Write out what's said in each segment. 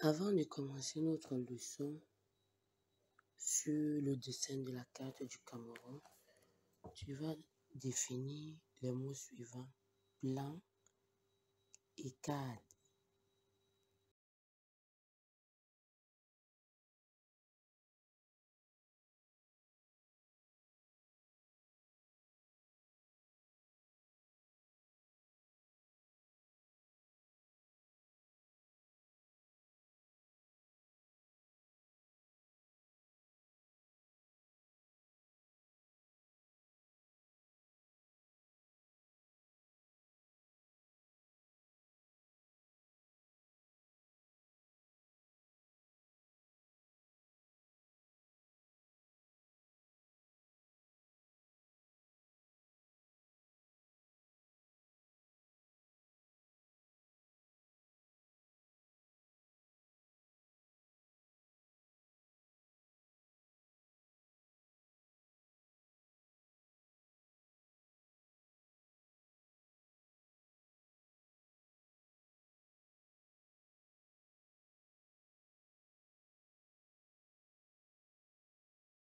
Avant de commencer notre leçon sur le dessin de la carte du Cameroun, tu vas définir les mots suivants: plan et cadre.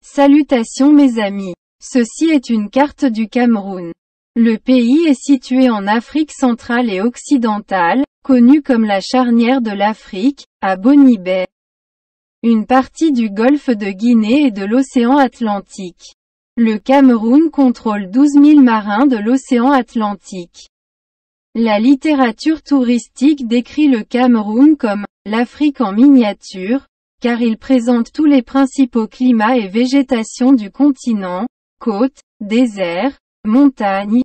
Salutations mes amis. Ceci est une carte du Cameroun. Le pays est situé en Afrique centrale et occidentale, connu comme la charnière de l'Afrique, à Bonny Bay. Une partie du golfe de Guinée et de l'océan Atlantique. Le Cameroun contrôle 12 000 marins de l'océan Atlantique. La littérature touristique décrit le Cameroun comme « l'Afrique en miniature », car il présente tous les principaux climats et végétations du continent, côtes, déserts, montagnes,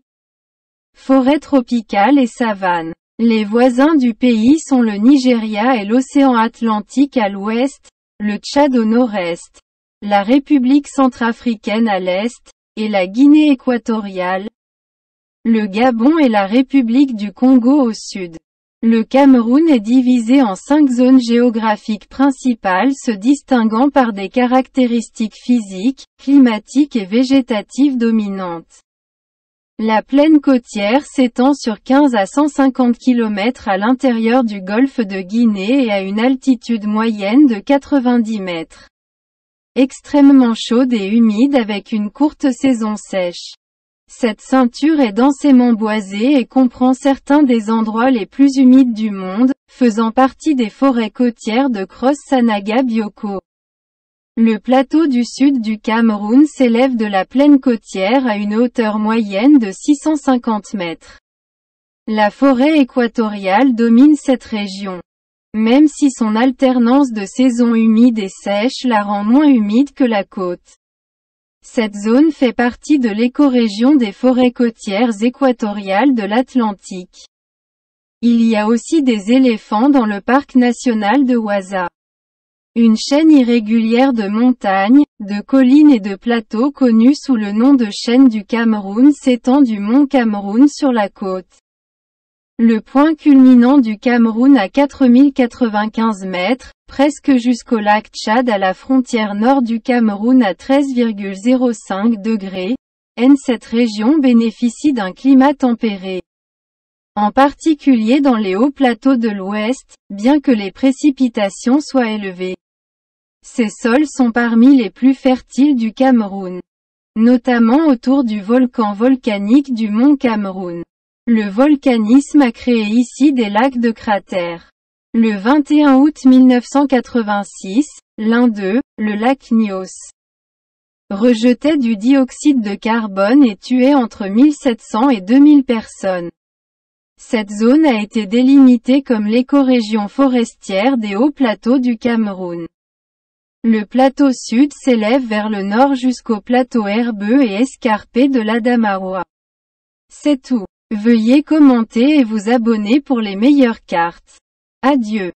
forêts tropicales et savanes. Les voisins du pays sont le Nigeria et l'océan Atlantique à l'ouest, le Tchad au nord-est, la République centrafricaine à l'est, et la Guinée équatoriale, le Gabon et la République du Congo au sud. Le Cameroun est divisé en 5 zones géographiques principales se distinguant par des caractéristiques physiques, climatiques et végétatives dominantes. La plaine côtière s'étend sur 15 à 150 km à l'intérieur du golfe de Guinée et à une altitude moyenne de 90 mètres. Extrêmement chaude et humide avec une courte saison sèche. Cette ceinture est densément boisée et comprend certains des endroits les plus humides du monde, faisant partie des forêts côtières de Cross-Sanaga-Bioko. Le plateau du sud du Cameroun s'élève de la plaine côtière à une hauteur moyenne de 650 mètres. La forêt équatoriale domine cette région. Même si son alternance de saisons humides et sèches la rend moins humide que la côte. Cette zone fait partie de l'écorégion des forêts côtières équatoriales de l'Atlantique. Il y a aussi des éléphants dans le parc national de Ouaza. Une chaîne irrégulière de montagnes, de collines et de plateaux connus sous le nom de chaîne du Cameroun s'étend du mont Cameroun sur la côte. Le point culminant du Cameroun à 4095 mètres, presque jusqu'au lac Tchad à la frontière nord du Cameroun à 13,05 degrés, cette région bénéficie d'un climat tempéré. En particulier dans les hauts plateaux de l'ouest, bien que les précipitations soient élevées. Ces sols sont parmi les plus fertiles du Cameroun. Notamment autour du volcan volcanique du mont Cameroun. Le volcanisme a créé ici des lacs de cratères. Le 21 août 1986, l'un d'eux, le lac Nyos, rejetait du dioxyde de carbone et tuait entre 1700 et 2000 personnes. Cette zone a été délimitée comme l'écorégion forestière des hauts plateaux du Cameroun. Le plateau sud s'élève vers le nord jusqu'au plateau herbeux et escarpé de l'Adamawa. C'est tout. Veuillez commenter et vous abonner pour les meilleures cartes. Adieu.